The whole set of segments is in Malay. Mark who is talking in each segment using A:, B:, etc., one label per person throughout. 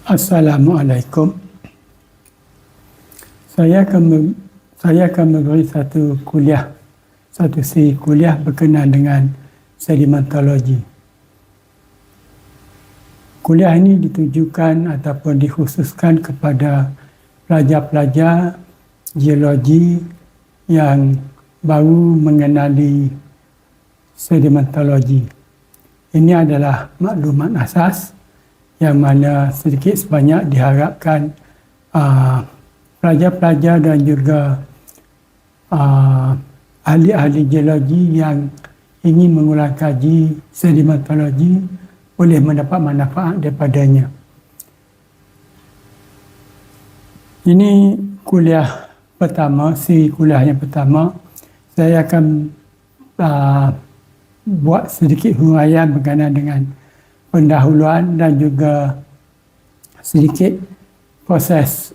A: Assalamualaikum. Saya akan memberi satu siri kuliah berkenaan dengan sedimentologi. Kuliah ini ditujukan ataupun dikhususkan kepada pelajar-pelajar geologi yang baru mengenali sedimentologi. Ini adalah maklumat asas yang mana sedikit sebanyak diharapkan pelajar-pelajar dan juga ahli-ahli geologi yang ingin mengulang kaji sedimentologi boleh mendapat manfaat daripadanya. Ini kuliah pertama, siri kuliah yang pertama. Saya akan buat sedikit huraian berkenaan dengan pendahuluan dan juga sedikit proses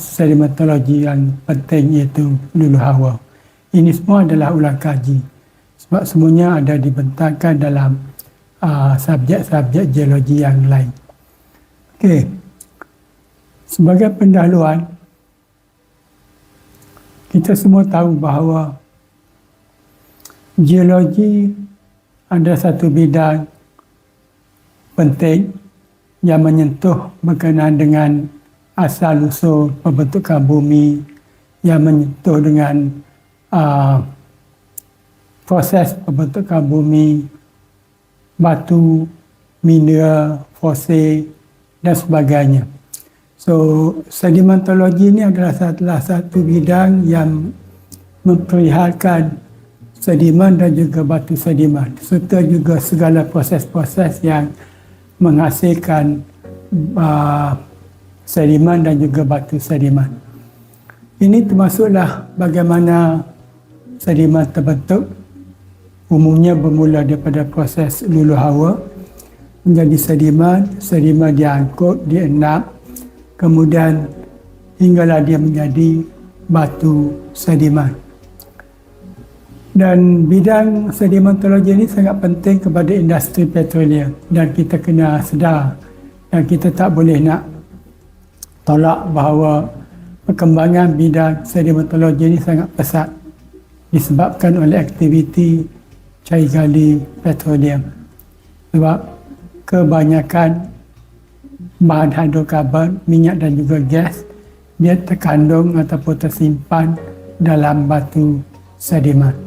A: sedimentologi yang penting, iaitu luluh hawa. Ini semua adalah ulang kaji sebab semuanya ada dibentangkan dalam subjek-subjek geologi yang lain. Okey. Sebagai pendahuluan, kita semua tahu bahawa geologi adalah satu bidang penting yang menyentuh berkenaan dengan asal-usul pembentukan bumi, yang menyentuh dengan proses pembentukan bumi, batu, mineral, fosil dan sebagainya. So, sedimentologi ini adalah salah satu bidang yang memperlihatkan sedimen dan juga batu sedimen, serta juga segala proses-proses yang menghasilkan sedimen dan juga batu sedimen. Ini termasuklah bagaimana sedimen terbentuk. Umumnya bermula daripada proses luluh hawa menjadi sedimen diangkut, dienap, kemudian hinggalah dia menjadi batu sedimen. Dan bidang sedimentologi ini sangat penting kepada industri petroleum dan kita kena sedar dan kita tak boleh nak tolak bahawa perkembangan bidang sedimentologi ini sangat pesat disebabkan oleh aktiviti cari gali petroleum. Sebab kebanyakan bahan hidrokarbon, minyak dan juga gas, dia terkandung ataupun tersimpan dalam batu sedimen.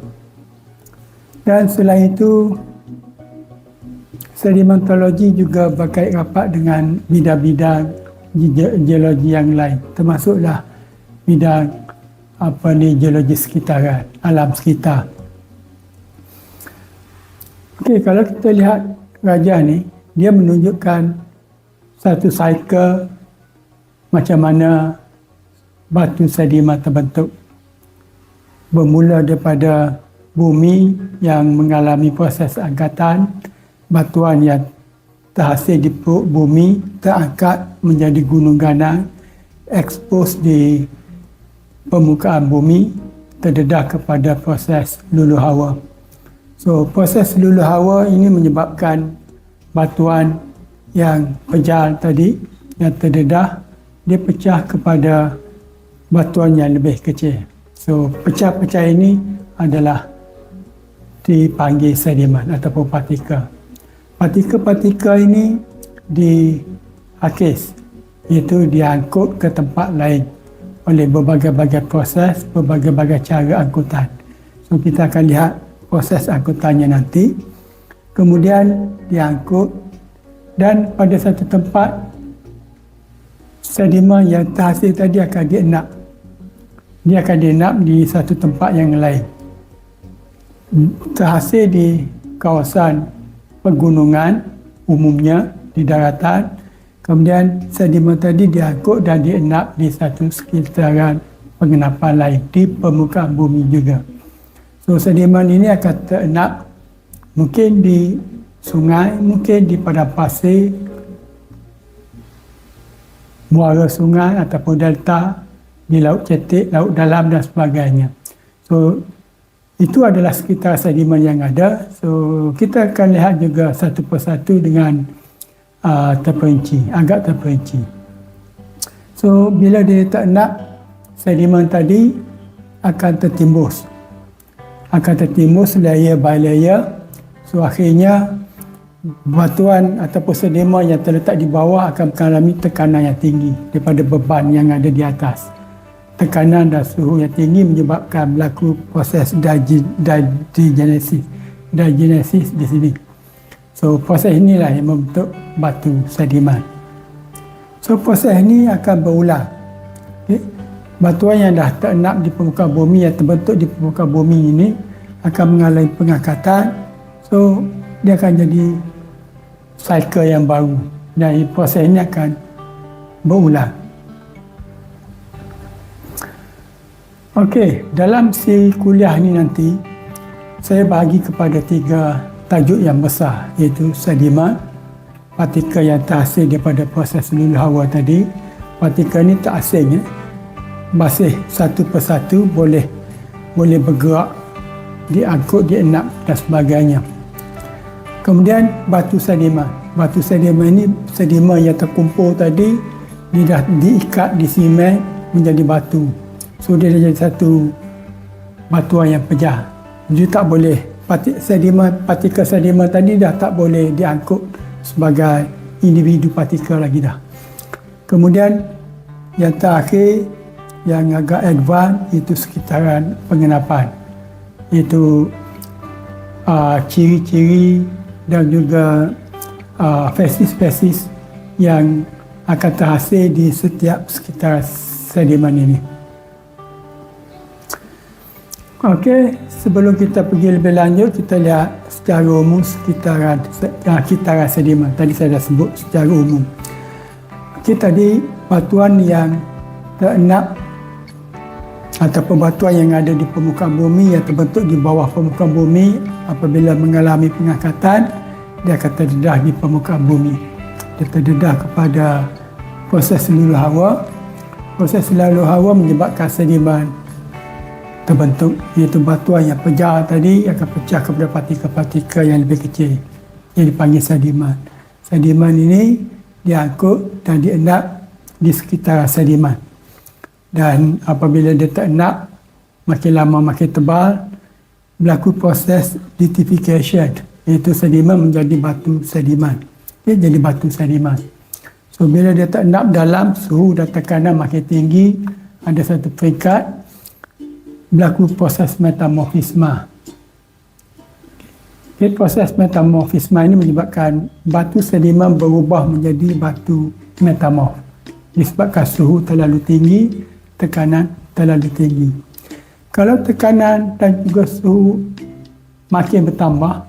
A: Dan selain itu, sedimentologi juga berkait rapat dengan bidang-bidang geologi yang lain, termasuklah bidang geologi sekitaran, alam sekitar. Okey, kalau kita lihat rajah ni, dia menunjukkan satu cycle macam mana batu sedimen terbentuk. Bermula daripada bumi yang mengalami proses angkatan, batuan yang terhasil di perut bumi terangkat menjadi gunung ganang, expose di permukaan bumi, terdedah kepada proses luluh hawa. So, proses luluh hawa ini menyebabkan batuan yang pejal tadi, yang terdedah, dia pecah kepada batuan yang lebih kecil. So, pecah-pecah ini adalah dipanggil sedimen ataupun partikel. Partikel-partikel ini dihakis, iaitu diangkut ke tempat lain oleh berbagai-bagai proses, berbagai-bagai cara angkutan. So, kita akan lihat proses angkutannya nanti. Kemudian diangkut dan pada satu tempat sedimen yang terhasil tadi akan dienap. Dia akan dienap di satu tempat yang lain. Terhasil di kawasan pegunungan, umumnya di daratan. Kemudian sedimen tadi diangkut dan dienap di satu sekitaran pengenapan lain di permukaan bumi juga. So, sedimen ini akan terenap mungkin di sungai, mungkin di padang pasir, muara sungai ataupun delta, di laut cetek, laut dalam dan sebagainya. So, itu adalah sekitar sedimen yang ada. So, kita akan lihat juga satu persatu dengan terperinci, agak terperinci. So bila dia tak nak, sedimen tadi akan tertimbus layer by layer. So akhirnya batuan ataupun sedimen yang terletak di bawah akan mengalami tekanan yang tinggi daripada beban yang ada di atas. Tekanan dan suhu yang tinggi menyebabkan berlaku proses diagenesis di sini. So proses inilah yang membentuk batu sedimen. So proses ini akan berulang. Okay. Batuan yang dah terenap di permukaan bumi, yang terbentuk di permukaan bumi ini akan mengalami pengangkatan. So dia akan jadi cycle yang baru dan proses ini akan berulang. Okey, dalam siri kuliah ini nanti saya bahagi kepada 3 tajuk yang besar, iaitu sedimen, partikel yang terhasil daripada proses luluh hawa tadi. Partikel ini tak asing, masih satu persatu boleh bergerak, diangkut, dienap dan sebagainya. Kemudian batu sedimen. Batu sedimen ini sedimen yang terkumpul tadi, dia dah diikat di simen menjadi batu. So dia dah jadi satu batuan yang pejah. Dia tak boleh, partikel sedimen tadi dah tak boleh diangkut sebagai individu partikel lagi dah. Kemudian yang terakhir, yang agak advance, itu sekitaran pengenapan, iaitu ciri-ciri dan juga spesies-spesies yang akan terhasil di setiap sekitar sedimen ini. Okey, sebelum kita pergi lebih lanjut, kita lihat secara umum kitaran sedimen. Tadi saya dah sebut secara umum. Okey, tadi batuan yang terenap ataupun batuan yang ada di permukaan bumi, yang terbentuk di bawah permukaan bumi, apabila mengalami pengangkatan, dia akan terdedah di permukaan bumi. Dia terdedah kepada proses luluh hawa. Proses luluh hawa menyebabkan sedimen terbentuk, iaitu batuan yang pejah tadi akan pecah kepada partikel-partikel yang lebih kecil yang dipanggil sedimen. Sedimen ini diangkut dan dienap di sekitar sedimen. Dan apabila dia terenap, makin lama makin tebal, berlaku proses lithification, iaitu sedimen menjadi batu sedimen. Dia jadi batu sedimen. So bila dia terenap dalam, suhu dan tekanan makin tinggi, ada satu peringkat, berlaku proses metamorfisma. Okay, proses metamorfisma ini menyebabkan batu sedimen berubah menjadi batu metamorf. Disebabkan suhu terlalu tinggi, tekanan terlalu tinggi. Kalau tekanan dan juga suhu makin bertambah,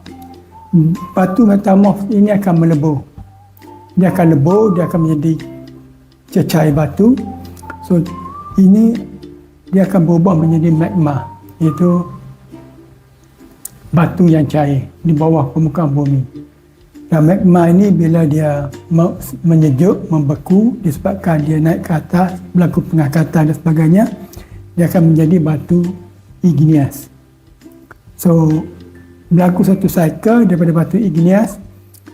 A: batu metamorf ini akan melebur. Dia akan lebur, dia akan menjadi cecair batu. So ini dia akan berubah menjadi magma, iaitu batu yang cair di bawah permukaan bumi. Dan magma ini bila dia menyejuk, membeku, disebabkan dia naik ke atas, berlaku pengangkatan dan sebagainya, dia akan menjadi batu igneous. So berlaku satu cycle daripada batu igneous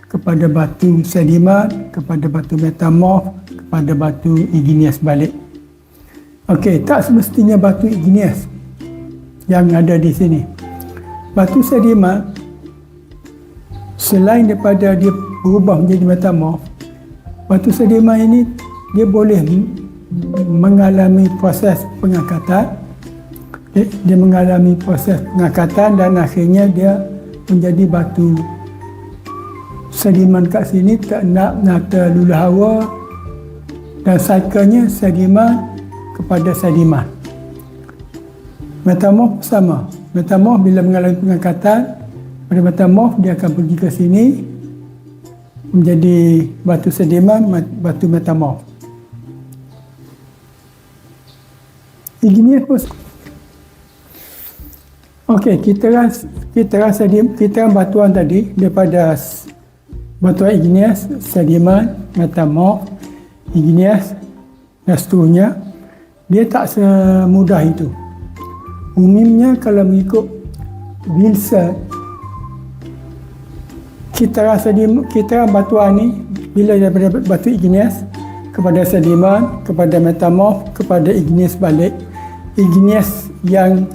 A: kepada batu sedimen, kepada batu metamorf, kepada batu igneous balik. Okey, tak semestinya batu igneous yang ada di sini. Batu sedimen, selain daripada dia berubah menjadi metamorf, batu sedimen ini dia boleh mengalami proses pengangkatan. Okay, dia mengalami proses pengangkatan dan akhirnya dia menjadi batu sedimen kat sini, terenap nata luluh hawa dan cyclenya sedimen kepada sedimen. Metamorf sama. Metamorf bila mengalami pengangkatan, pada metamorf dia akan pergi ke sini menjadi batu sedimen, batu metamorf. Igneous pun. Okey, kita batuan tadi daripada batuan igneous, sedimen, metamorf, igneous dan seterusnya. Dia tak semudah itu. Umumnya kalau mengikut Wilson, kitaran batuan ni Bila daripada batu igneous kepada sedimen, kepada metamorf, kepada igneous balik. Igneous yang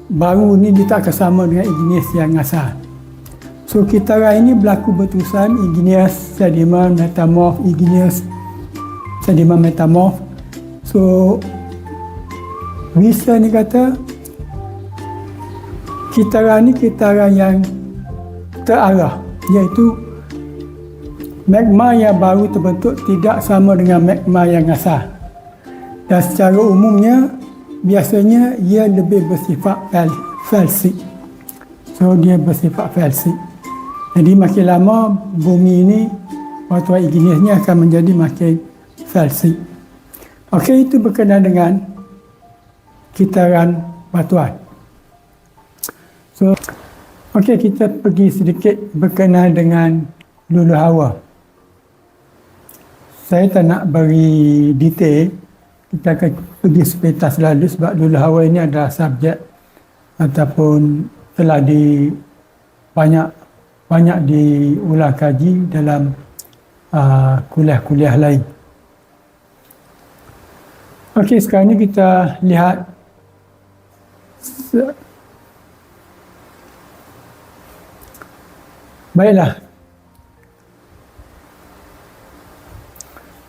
A: baru ni dia tak akan sama dengan igneous yang asal. So kitaran ini berlaku berterusan, igneous, sedimen, metamorf, igneous, sedimen, metamorf. So Wilson ni kata kitaran ni kitaran yang terarah, iaitu magma yang baru terbentuk tidak sama dengan magma yang asal. Dan secara umumnya biasanya ia lebih bersifat felsik. So dia bersifat felsik. Jadi makin lama bumi ini batuan igneousnya akan menjadi makin felsik. Okey, itu berkenaan dengan kitaran batuan. So, okey, kita pergi sedikit berkenaan dengan luluh hawa. Saya tak nak beri detail, kita akan pergi sepintas lalu sebab luluh hawa ini adalah subjek ataupun telah banyak diulang kaji dalam kuliah-kuliah lain. Okey, sekarang ni kita lihat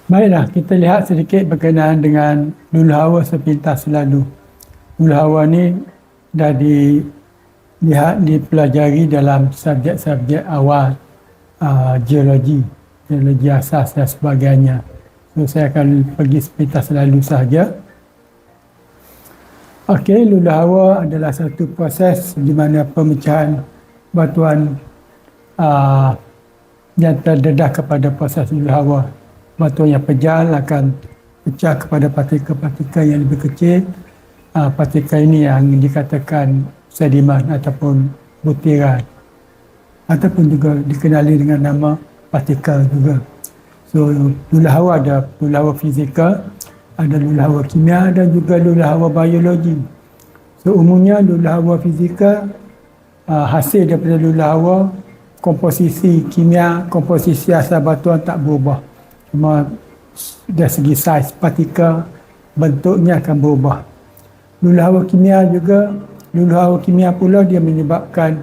A: Baiklah, kita lihat sedikit berkenaan dengan luluh hawa sepintas lalu. Luluh hawa ni dah dipelajari dalam subjek-subjek awal geologi asas dan sebagainya. So, saya akan pergi sepintas lalu sahaja. Okey, luluh hawa adalah satu proses di mana pemecahan batuan yang terdedah kepada proses luluh hawa. Batuan yang pejal akan pecah kepada partikel-partikel yang lebih kecil. Partikel ini yang dikatakan sedimen ataupun butiran, ataupun juga dikenali dengan nama partikel juga. So, luluh hawa ada luluh hawa fizikal, ada luluh hawa kimia dan juga luluh hawa biologi. So, umumnya luluh hawa fizikal hasil daripada luluh hawa, komposisi kimia, komposisi asal batuan tak berubah. Cuma dari segi saiz partikel, bentuknya akan berubah. Luluh hawa kimia juga, luluh hawa kimia pula dia menyebabkan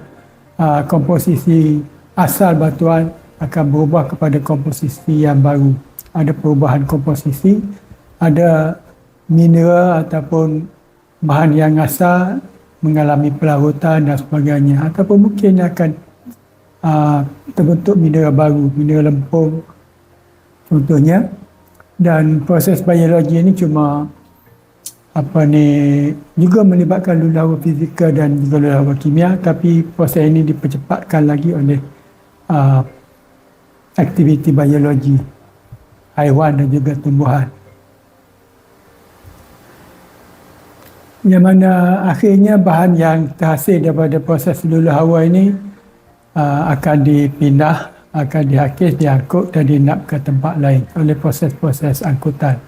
A: komposisi asal batuan akan berubah kepada komposisi yang baru. Ada perubahan komposisi, ada mineral ataupun bahan yang asal mengalami pelarutan dan sebagainya, ataupun mungkin akan terbentuk mineral baru, mineral lempung contohnya. Dan proses biologi ini cuma juga melibatkan luluh hawa fizikal dan juga luluh hawa kimia, tapi proses ini dipercepatkan lagi oleh aktiviti biologi haiwan dan juga tumbuhan. Yang mana akhirnya bahan yang terhasil daripada proses luluh hawa ini akan dipindah, akan dihakis, diangkut dan dinap ke tempat lain oleh proses-proses angkutan.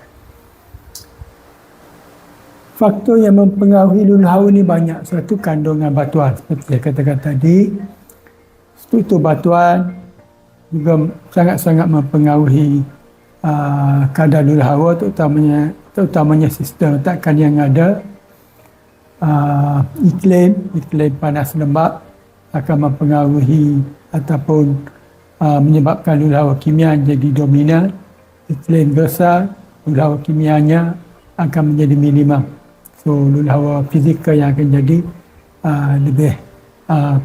A: Faktor yang mempengaruhi luluh hawa ini banyak. Satu, kandungan batuan. Seperti saya katakan tadi, struktur batuan juga sangat-sangat mempengaruhi kadar luluh hawa, terutamanya sistem letakkan yang ada. Iklim panas lembap akan mempengaruhi ataupun menyebabkan luluh hawa kimia jadi dominan. Iklim besar, luluh hawa kimianya akan menjadi minimum. So, luluh hawa fizikal yang akan jadi lebih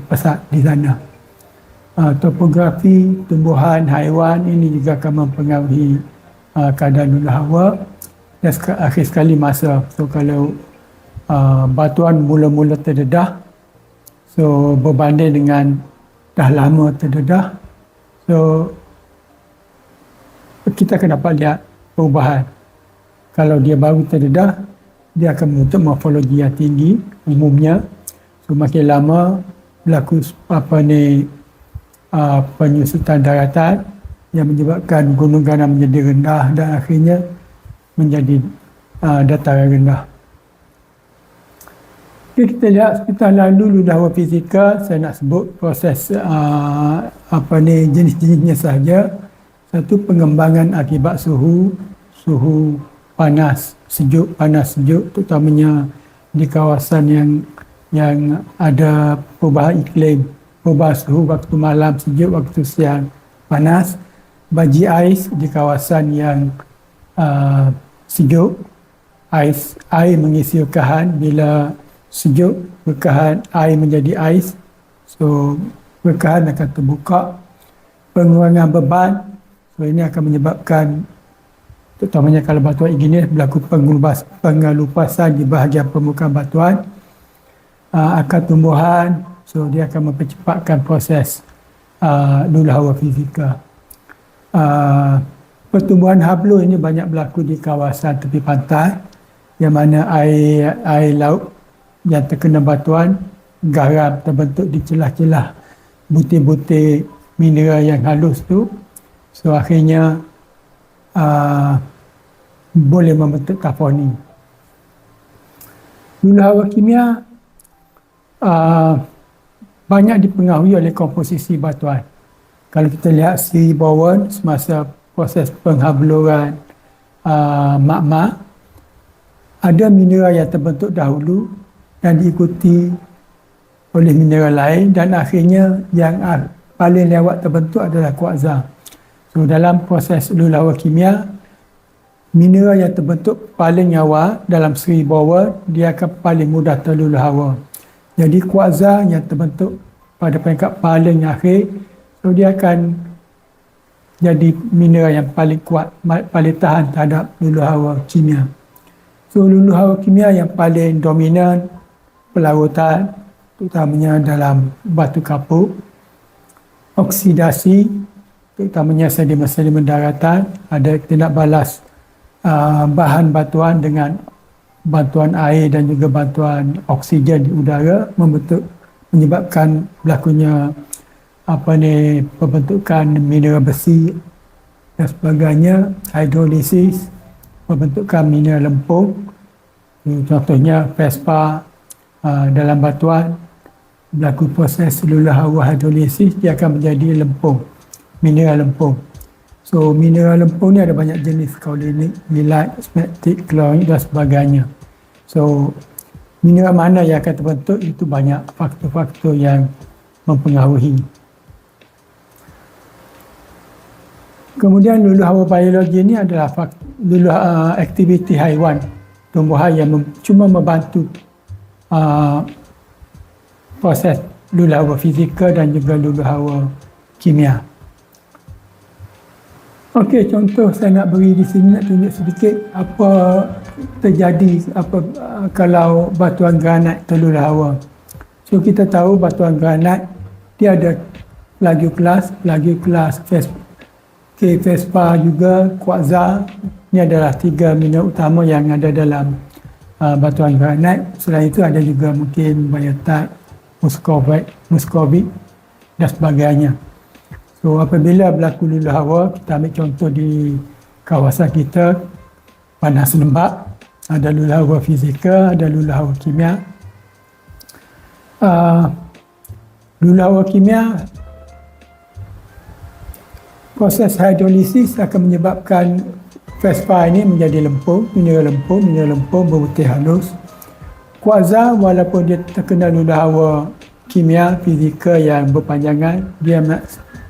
A: pesat di sana. Topografi, tumbuhan, haiwan ini juga akan mempengaruhi kadar luluh hawa. Dan akhir sekali masa. So, kalau batuan mula-mula terdedah, so berbanding dengan dah lama terdedah, so kita akan dapat lihat perubahan. Kalau dia baru terdedah, dia akan membentuk morfologi yang tinggi umumnya. So makin lama berlaku penyusutan daratan yang menyebabkan gunung ganam menjadi rendah dan akhirnya menjadi dataran rendah. Okay, kita lihat sekitar lalu luluh hawa fizikal. Saya nak sebut proses jenis-jenisnya sahaja. Satu, pengembangan akibat suhu panas sejuk, terutamanya di kawasan yang ada perubahan iklim, perubahan suhu, waktu malam sejuk, waktu siang panas. Baji ais di kawasan yang sejuk, air mengisi rekahan. Bila sejuk, rekahan air menjadi ais, so rekahan akan terbuka. Pengurangan beban, so ini akan menyebabkan, terutamanya kalau batuan igneous, berlaku pengelupasan di bahagian permukaan batuan. Akar tumbuhan, so dia akan mempercepatkan proses luluh hawa fizikal. Pertumbuhan hablu ini banyak berlaku di kawasan tepi pantai, yang mana air laut yang terkena batuan, garam terbentuk di celah-celah butir-butir mineral yang halus tu, so akhirnya boleh membentuk taponi. Luluh hawa kimia banyak dipengaruhi oleh komposisi batuan. Kalau kita lihat siri Bowen semasa proses penghabluran magma, ada mineral yang terbentuk dahulu dan diikuti oleh mineral lain, dan akhirnya yang paling lewat terbentuk adalah kuarza. So dalam proses luluh hawa kimia, mineral yang terbentuk paling awal dalam siri Bowen, dia akan paling mudah terluluh hawa. Jadi kuarza yang terbentuk pada peringkat paling akhir, so dia akan jadi mineral yang paling kuat, paling tahan terhadap luluh hawa kimia. So luluh hawa kimia yang paling dominan pelautan, terutamanya dalam batu kapur. Oksidasi, terutamanya sedimen-sedimen daratan, ada tindak balas bahan batuan dengan bantuan air dan juga bantuan oksigen di udara, menyebabkan berlakunya pembentukan mineral besi dan sebagainya. Hidrolisis, pembentukan mineral lempung, contohnya Vespa. Dalam batuan berlaku proses luluh hawa hidrolisis, dia akan menjadi lempung, mineral lempung. So mineral lempung ni ada banyak jenis, kaulinik, lilit, smektik, klorik dan sebagainya. So mineral mana yang akan terbentuk, itu banyak faktor-faktor yang mempengaruhi. Kemudian luluh hawa biologi ini adalah aktiviti haiwan, tumbuhan yang cuma membantu proses luluh hawa fizikal dan juga luluh hawa kimia. Okey, contoh saya nak beri di sini, nak tunjuk sedikit apa terjadi kalau batuan granat terluluh hawa. So kita tahu batuan granat dia ada plagioclase, Vespa juga, kuarza. Ini adalah 3 mineral utama yang ada dalam batuan granat. Selain itu ada juga mungkin biotite, muscovite dan sebagainya. So apabila berlaku luluh hawa, kita ambil contoh di kawasan kita, panas lembap, ada luluh hawa fizikal, ada luluh hawa kimia. Luluh hawa kimia, proses hidrolisis akan menyebabkan Vespa ini menjadi lempung, mineral lempung berputih halus. Kuarza, walaupun dia terkena luluh hawa kimia fizikal yang berpanjangan,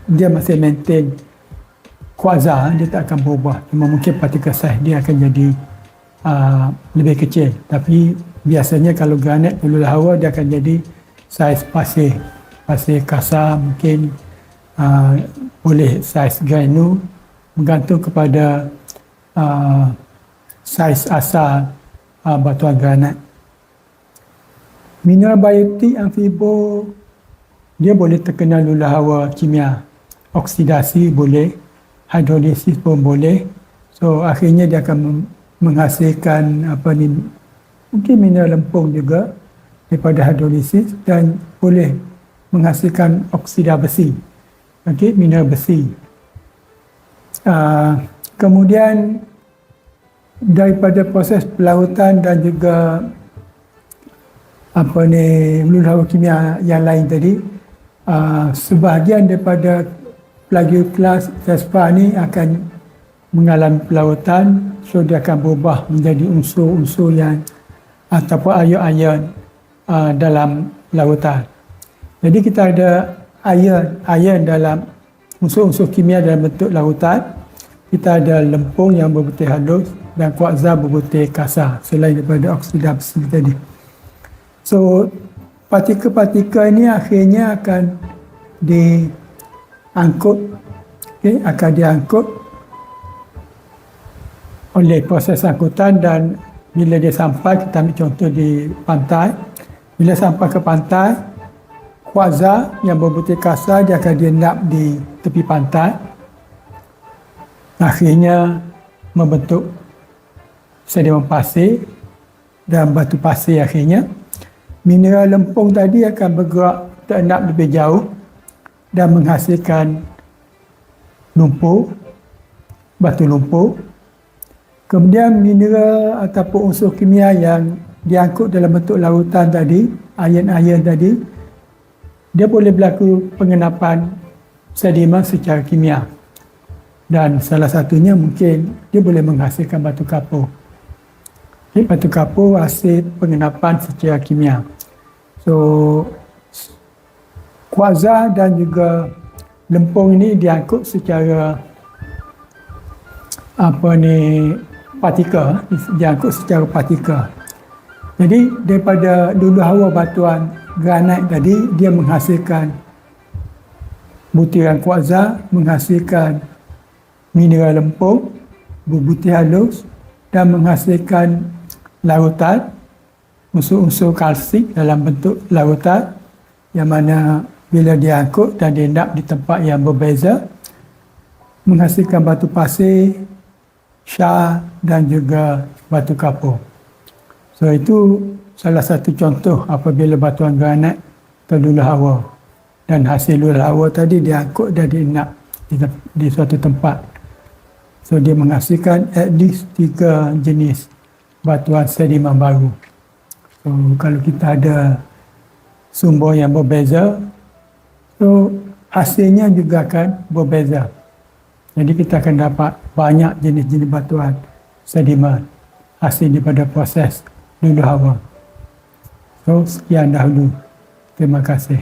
A: dia masih maintain kuarza, dia tak akan berubah. Cuma mungkin partikel size dia akan jadi lebih kecil. Tapi biasanya kalau granat luluh hawa, dia akan jadi saiz pasir kasar, mungkin boleh saiz granul, bergantung kepada saiz asal batuan granat. Mineral biotik amfibo, dia boleh terkena luluh hawa kimia. Oksidasi boleh, hidrolisis pun boleh. So akhirnya dia akan menghasilkan mungkin mineral lempung juga daripada hidrolisis, dan boleh menghasilkan oksida besi. Okey, mineral besi. Kemudian daripada proses pelautan dan juga luluh hawa kimia yang lain tadi, sebahagian daripada plagioclase Vespa ni akan mengalami pelautan, so dia akan berubah menjadi unsur-unsur yang ataupun ion-ion dalam lautan. Jadi kita ada ion dalam unsur-unsur kimia dalam bentuk lautan. Kita ada lempung yang berbutir halus dan kuarza berbutir kasar selain daripada oksida besi tadi. So partikel-partikel ini akhirnya akan diangkut, akan diangkut oleh proses angkutan, dan bila dia sampai, kita ambil contoh di pantai, bila sampai ke pantai, kuarza yang berbutir kasar dia akan dienap di tepi pantai, akhirnya membentuk sedimen pasir dan batu pasir. Akhirnya mineral lempung tadi akan bergerak terenap lebih jauh dan menghasilkan lumpur, batu lumpur. Kemudian mineral ataupun unsur kimia yang diangkut dalam bentuk lautan tadi, ion-ion tadi, dia boleh berlaku pengenapan sedimen secara kimia. Dan salah satunya mungkin dia boleh menghasilkan batu kapur. Batu kapur hasil pengenapan secara kimia. So, kuarza dan juga lempung ini diangkut secara partikel, diangkut secara partikel. Jadi daripada dulu hawa batuan granit tadi, dia menghasilkan butiran kuarza, menghasilkan mineral lempung berbutir halus dan menghasilkan larutan, unsur-unsur kalsik dalam bentuk larutan, yang mana bila diangkut dan dienap di tempat yang berbeza, menghasilkan batu pasir, syah dan juga batu kapur. So itu salah satu contoh apabila batuan granit terluluh hawa, dan hasil luluh hawa tadi diangkut dan dienap di suatu tempat. So dia menghasilkan at least 3 jenis batuan sedimen baru. So kalau kita ada sumber yang berbeza, so hasilnya juga akan berbeza. Jadi kita akan dapat banyak jenis-jenis batuan sedimen hasil daripada proses luluh hawa. So sekian dahulu. Terima kasih.